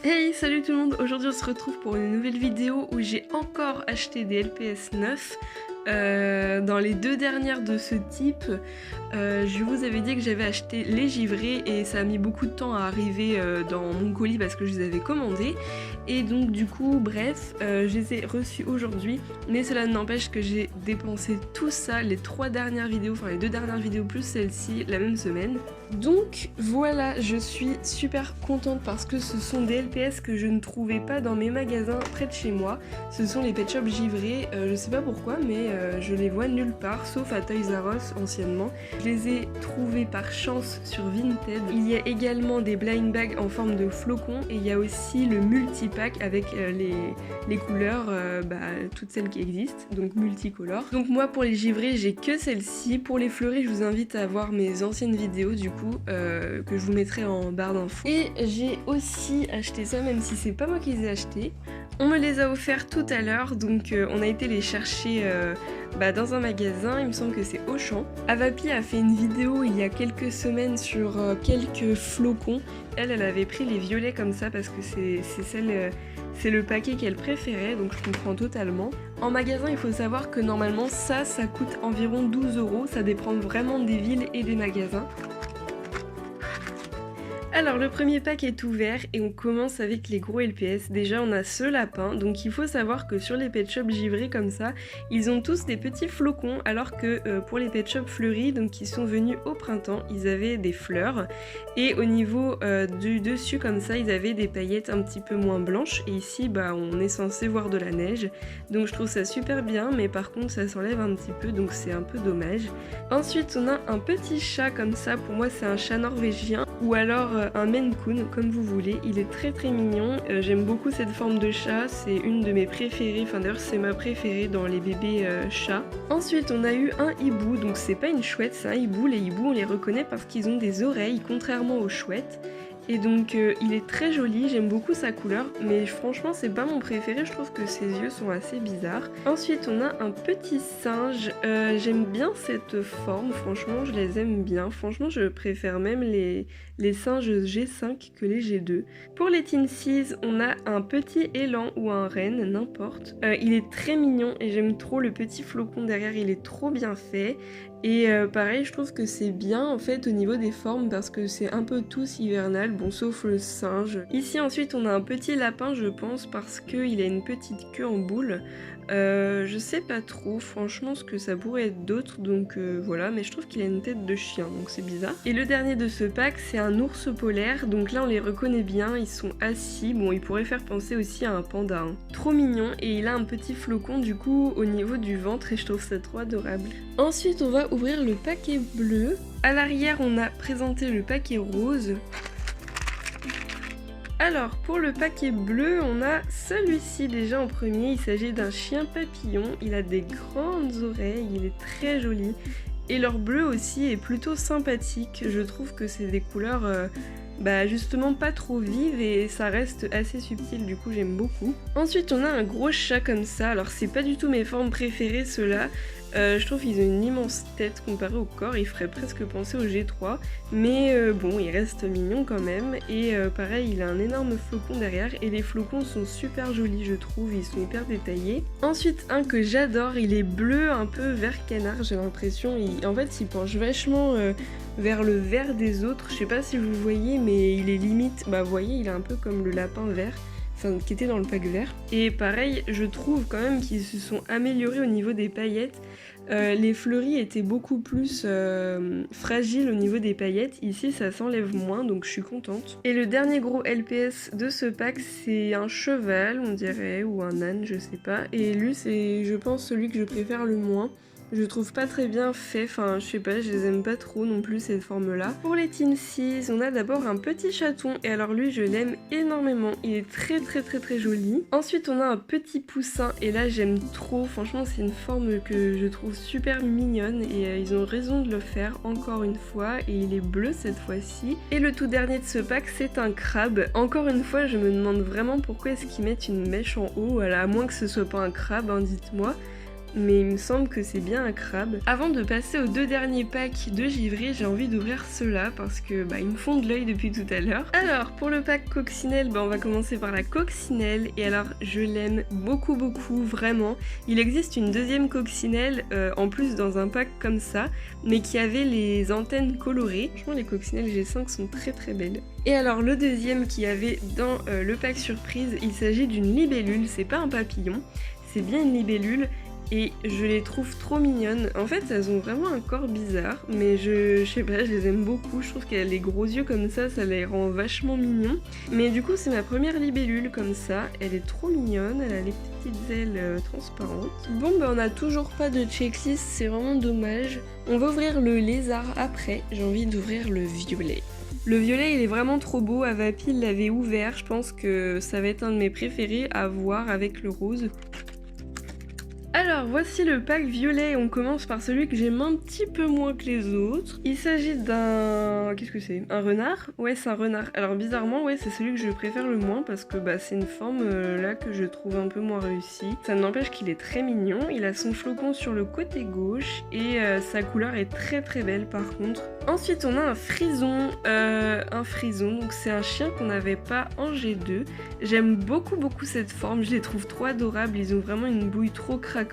Hey, salut tout le monde! Aujourd'hui on se retrouve pour une nouvelle vidéo où j'ai encore acheté des LPS 9. Dans les deux dernières de ce type, je vous avais dit que j'avais acheté les givrés et ça a mis beaucoup de temps à arriver dans mon colis parce que je les avais commandés. Et donc du coup, bref, je les ai reçus aujourd'hui, mais cela n'empêche que j'ai dépensé tout ça, les trois dernières vidéos, enfin les deux dernières vidéos plus celle-ci, la même semaine. Donc voilà, je suis super contente parce que ce sont des LPS que je ne trouvais pas dans mes magasins près de chez moi. Ce sont les Pet Shop givrés, je sais pas pourquoi, mais je les vois nulle part, sauf à Toys R Us anciennement. Je les ai trouvés par chance sur Vinted. Il y a également des blind bags en forme de flocons et il y a aussi le multipack avec les couleurs, toutes celles qui existent, donc multicolores. Donc moi pour les givrés j'ai que celle-ci. Pour les fleuris je vous invite à voir mes anciennes vidéos du coup que je vous mettrai en barre d'infos. Et j'ai aussi acheté ça, même si c'est pas moi qui les ai achetés. On me les a offerts tout à l'heure, donc on a été les chercher dans un magasin, il me semble que c'est Auchan. Avapi a fait une vidéo il y a quelques semaines sur quelques flocons. Elle avait pris les violets comme ça parce que c'est le paquet qu'elle préférait, donc je comprends totalement. En magasin, il faut savoir que normalement ça coûte environ 12 €, ça dépend vraiment des villes et des magasins. Alors le premier pack est ouvert et on commence avec les gros LPS. Déjà on a ce lapin, donc il faut savoir que sur les Pet Shop givrés comme ça, ils ont tous des petits flocons, alors que pour les Pet Shop fleuris, donc qui sont venus au printemps, ils avaient des fleurs. Et au niveau du dessus comme ça, ils avaient des paillettes un petit peu moins blanches. Et ici on est censé voir de la neige, donc je trouve ça super bien, mais par contre ça s'enlève un petit peu, donc c'est un peu dommage. Ensuite on a un petit chat comme ça, pour moi c'est un chat norvégien, ou alors un Maine Coon, comme vous voulez. Il est très très mignon, j'aime beaucoup cette forme de chat, c'est une de mes préférées, enfin d'ailleurs c'est ma préférée dans les bébés chats. Ensuite on a eu un hibou, donc c'est pas une chouette, c'est un hibou. Les hiboux on les reconnaît parce qu'ils ont des oreilles, contrairement aux chouettes. Et donc il est très joli, j'aime beaucoup sa couleur, mais franchement c'est pas mon préféré, je trouve que ses yeux sont assez bizarres. Ensuite on a un petit singe, j'aime bien cette forme, franchement je les aime bien, franchement je préfère même les singes G5 que les G2. Pour les Teensies, on a un petit élan ou un renne, n'importe. Il est très mignon et j'aime trop le petit flocon derrière, il est trop bien fait. Et pareil, je trouve que c'est bien en fait au niveau des formes parce que c'est un peu tous hivernal, bon sauf le singe. Ici ensuite on a un petit lapin je pense parce qu'il a une petite queue en boule. Je sais pas trop franchement ce que ça pourrait être d'autre, donc voilà, mais je trouve qu'il a une tête de chien donc c'est bizarre. Et le dernier de ce pack c'est un ours polaire, donc là on les reconnaît bien, ils sont assis, bon il pourrait faire penser aussi à un panda, hein. Trop mignon, et il a un petit flocon du coup au niveau du ventre et je trouve ça trop adorable. Ensuite on va ouvrir le paquet bleu. À l'arrière on a présenté le paquet rose. Alors pour le paquet bleu on a celui-ci déjà en premier, il s'agit d'un chien papillon, il a des grandes oreilles, il est très joli et leur bleu aussi est plutôt sympathique, je trouve que c'est des couleurs justement pas trop vives et ça reste assez subtil, du coup j'aime beaucoup. Ensuite on a un gros chat comme ça, alors c'est pas du tout mes formes préférées ceux-là. Je trouve qu'ils ont une immense tête comparée au corps, il ferait presque penser au G3, mais bon, il reste mignon quand même, et pareil, il a un énorme flocon derrière, et les flocons sont super jolis, je trouve, ils sont hyper détaillés. Ensuite, un que j'adore, il est bleu, un peu vert canard, j'ai l'impression, en fait, il penche vachement vers le vert des autres, je sais pas si vous voyez, mais il est limite, vous voyez, il est un peu comme le lapin vert. Enfin, qui était dans le pack vert. Et pareil, je trouve quand même qu'ils se sont améliorés au niveau des paillettes. Les fleuris étaient beaucoup plus fragiles au niveau des paillettes. Ici, ça s'enlève moins, donc je suis contente. Et le dernier gros LPS de ce pack, c'est un cheval, on dirait, ou un âne, je sais pas. Et lui, c'est, je pense, celui que je préfère le moins. Je trouve pas très bien fait, enfin je sais pas, je les aime pas trop non plus cette forme là. Pour les Teensies, on a d'abord un petit chaton et alors lui je l'aime énormément, il est très très très très joli. Ensuite on a un petit poussin et là j'aime trop, franchement c'est une forme que je trouve super mignonne et ils ont raison de le faire encore une fois et il est bleu cette fois-ci. Et le tout dernier de ce pack c'est un crabe. Encore une fois je me demande vraiment pourquoi est-ce qu'ils mettent une mèche en haut, à moins que ce soit pas un crabe, hein, dites-moi. mais il me semble que c'est bien un crabe. Avant de passer aux 2 derniers packs de givrés, j'ai envie d'ouvrir ceux-là parce que ils me font de l'œil depuis tout à l'heure. Alors pour le pack coccinelle, on va commencer par la coccinelle, et alors je l'aime beaucoup vraiment. Il existe une deuxième coccinelle en plus dans un pack comme ça, mais qui avait les antennes colorées. Franchement les coccinelles G5 sont très belles. Et alors le deuxième qu'il y avait dans le pack surprise, il s'agit d'une libellule, c'est pas un papillon, c'est bien une libellule. Et je les trouve trop mignonnes. En fait, elles ont vraiment un corps bizarre, mais je sais pas, je les aime beaucoup. Je trouve qu'elles a les gros yeux comme ça les rend vachement mignons. Mais du coup, c'est ma première libellule comme ça. Elle est trop mignonne, elle a les petites ailes transparentes. Bon, on a toujours pas de checklist, c'est vraiment dommage. On va ouvrir le lézard après. J'ai envie d'ouvrir le violet. Le violet, il est vraiment trop beau. Avapi l'avait ouvert. Je pense que ça va être un de mes préférés à voir avec le rose. Alors voici le pack violet, on commence par celui que j'aime un petit peu moins que les autres. Il s'agit d'un... qu'est-ce que c'est? Un renard? Ouais, c'est un renard. Alors bizarrement, ouais, c'est celui que je préfère le moins parce que c'est une forme là que je trouve un peu moins réussie. Ça n'empêche qu'il est très mignon, il a son flocon sur le côté gauche et sa couleur est très belle par contre. Ensuite on a un frison, donc c'est un chien qu'on n'avait pas en G2. J'aime beaucoup cette forme, je les trouve trop adorables, ils ont vraiment une bouille trop craquante.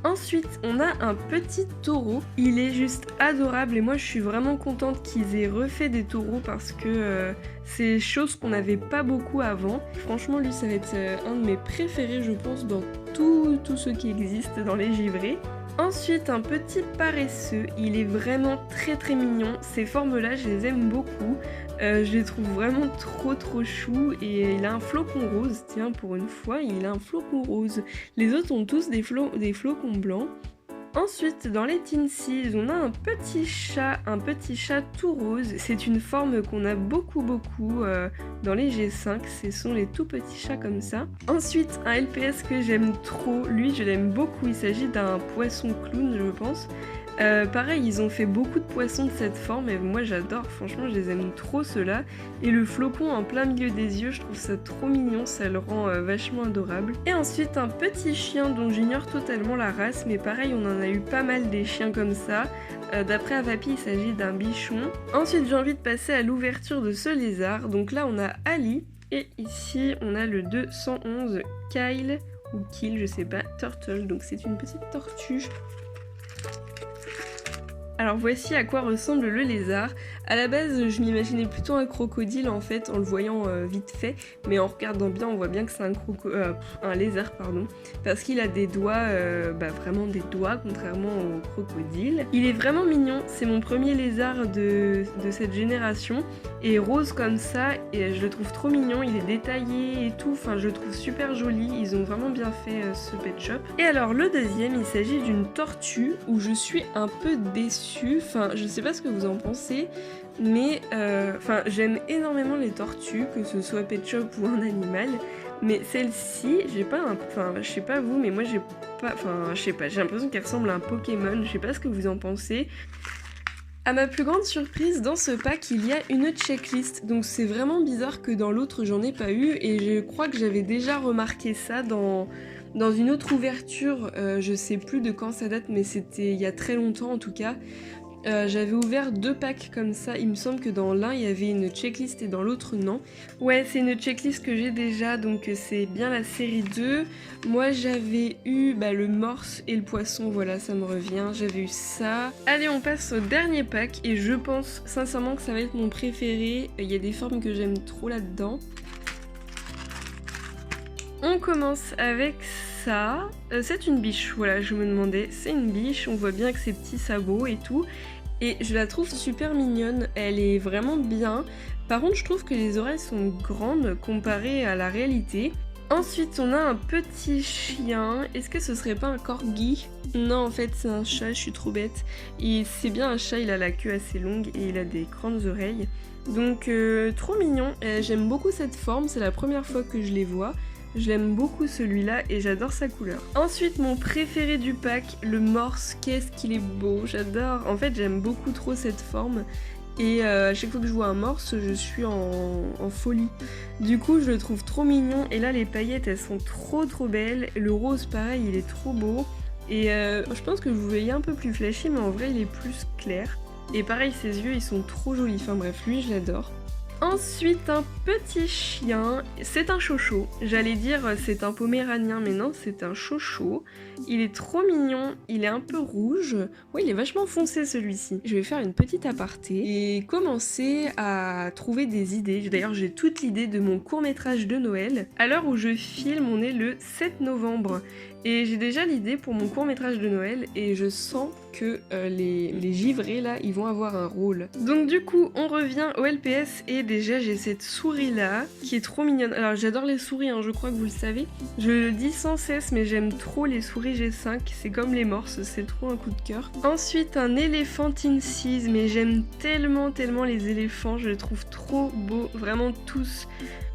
Ensuite, on a un petit taureau. Il est juste adorable et moi je suis vraiment contente qu'ils aient refait des taureaux parce que c'est chose qu'on n'avait pas beaucoup avant. Franchement, lui ça va être un de mes préférés je pense dans tout ce qui existe dans les givrés. Ensuite, un petit paresseux, il est vraiment très mignon. Ces formes-là, je les aime beaucoup. Je les trouve vraiment trop chou et il a un flocon rose. Tiens, pour une fois, il a un flocon rose. Les autres ont tous des flocons blancs. Ensuite, dans les Teensy, on a un petit chat tout rose. C'est une forme qu'on a beaucoup dans les G5. Ce sont les tout petits chats comme ça. Ensuite, un LPS que j'aime trop. Lui, je l'aime beaucoup. Il s'agit d'un poisson clown, je pense. Pareil, ils ont fait beaucoup de poissons de cette forme et moi j'adore, franchement je les aime trop ceux-là. Et le flocon en plein milieu des yeux, je trouve ça trop mignon, ça le rend vachement adorable. Et ensuite un petit chien dont j'ignore totalement la race, mais pareil on en a eu pas mal des chiens comme ça. D'après Avapi, il s'agit d'un bichon. Ensuite j'ai envie de passer à l'ouverture de ce lézard. Donc là on a Ali et ici on a le 211 Kyle ou Kill, je sais pas, Turtle, donc c'est une petite tortue. Alors voici à quoi ressemble le lézard. À la base, je m'imaginais plutôt un crocodile en fait, en le voyant vite fait, mais en regardant bien, on voit bien que c'est un lézard, pardon, parce qu'il a des doigts, vraiment des doigts, contrairement au crocodile. Il est vraiment mignon, c'est mon premier lézard de cette génération, et rose comme ça, et je le trouve trop mignon, il est détaillé et tout, enfin je le trouve super joli, ils ont vraiment bien fait ce pet shop. Et alors le deuxième, il s'agit d'une tortue, où je suis un peu déçue, enfin je sais pas ce que vous en pensez, mais j'aime énormément les tortues, que ce soit pet shop ou un animal, mais celle-ci, je sais pas vous, mais moi j'ai l'impression qu'elle ressemble à un Pokémon, je sais pas ce que vous en pensez. À ma plus grande surprise, dans ce pack, il y a une checklist, donc c'est vraiment bizarre que dans l'autre j'en ai pas eu, et je crois que j'avais déjà remarqué ça dans une autre ouverture, je sais plus de quand ça date, mais c'était il y a très longtemps en tout cas. J'avais ouvert 2 packs comme ça, il me semble que dans l'un il y avait une checklist et dans l'autre non. Ouais, c'est une checklist que j'ai déjà, donc c'est bien la série 2. Moi j'avais eu le morse et le poisson, voilà ça me revient, j'avais eu ça. Allez, on passe au dernier pack et je pense sincèrement que ça va être mon préféré, il y a des formes que j'aime trop là-dedans. On commence avec ça, c'est une biche, voilà je me demandais, c'est une biche, on voit bien que ses petits sabots et tout, et je la trouve super mignonne, elle est vraiment bien. Par contre je trouve que les oreilles sont grandes comparées à la réalité. Ensuite on a un petit chien, est-ce que ce serait pas un corgi? Non en fait c'est un chat, je suis trop bête, et c'est bien un chat, il a la queue assez longue et il a des grandes oreilles, donc trop mignon, j'aime beaucoup cette forme, c'est la première fois que je les vois. Je l'aime beaucoup celui-là et j'adore sa couleur. Ensuite, mon préféré du pack, le morse. Qu'est-ce qu'il est beau, j'adore. En fait, j'aime beaucoup trop cette forme. Et à chaque fois que je vois un morse, je suis en folie. Du coup, je le trouve trop mignon. Et là, les paillettes, elles sont trop belles. Le rose, pareil, il est trop beau. Et je pense que vous voyez un peu plus flashy, mais en vrai il est plus clair. Et pareil, ses yeux ils sont trop jolis, enfin bref, lui je l'adore. Ensuite, un petit chien, c'est un chocho. J'allais dire c'est un poméranien, mais non, c'est un chocho. Il est trop mignon, il est un peu rouge. Ouais, il est vachement foncé celui-ci. Je vais faire une petite aparté et commencer à trouver des idées. D'ailleurs, j'ai toute l'idée de mon court-métrage de Noël. À l'heure où je filme, on est le 7 novembre. Et j'ai déjà l'idée pour mon court-métrage de Noël et je sens que les givrés là, ils vont avoir un rôle. Donc du coup, on revient au LPS et déjà j'ai cette souris là qui est trop mignonne. Alors j'adore les souris, hein, je crois que vous le savez. Je le dis sans cesse, mais j'aime trop les souris G5, c'est comme les morses, c'est trop un coup de cœur. Ensuite, un éléphant Tinsies, mais j'aime tellement les éléphants, je les trouve trop beaux, vraiment tous.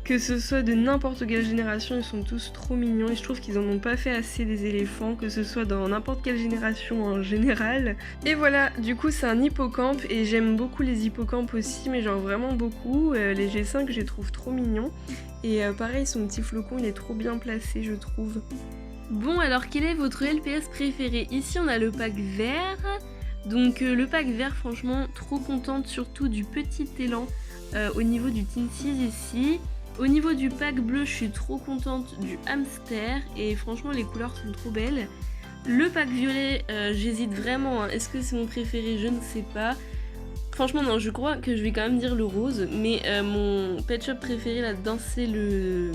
Que ce soit de n'importe quelle génération, ils sont tous trop mignons et je trouve qu'ils en ont pas fait assez des éléphants, que ce soit dans n'importe quelle génération en général. Et voilà, du coup c'est un hippocampe et j'aime beaucoup les hippocampes aussi, mais genre vraiment beaucoup. Les G5 je les trouve trop mignons. Et pareil, son petit flocon il est trop bien placé je trouve. Bon alors quel est votre LPS préféré? Ici on a le pack vert. Donc le pack vert franchement trop contente surtout du petit élan au niveau du Tinsies ici. Au niveau du pack bleu, je suis trop contente du hamster et franchement les couleurs sont trop belles. Le pack violet, j'hésite vraiment, hein. Est-ce que c'est mon préféré? Je ne sais pas. Franchement non, je crois que je vais quand même dire le rose, mais mon pet shop préféré là-dedans c'est le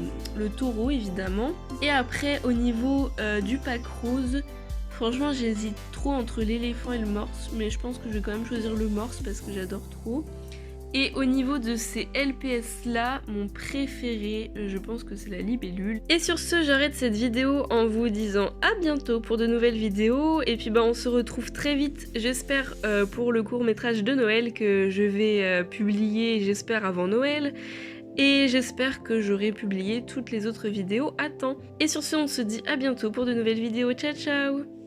taureau évidemment. Et après au niveau du pack rose, franchement j'hésite trop entre l'éléphant et le morse, mais je pense que je vais quand même choisir le morse parce que j'adore trop. Et au niveau de ces LPS là, mon préféré, je pense que c'est la libellule. Et sur ce, j'arrête cette vidéo en vous disant à bientôt pour de nouvelles vidéos. Et puis on se retrouve très vite, j'espère, pour le court-métrage de Noël que je vais publier, j'espère, avant Noël. Et j'espère que j'aurai publié toutes les autres vidéos à temps. Et sur ce, on se dit à bientôt pour de nouvelles vidéos. Ciao ciao!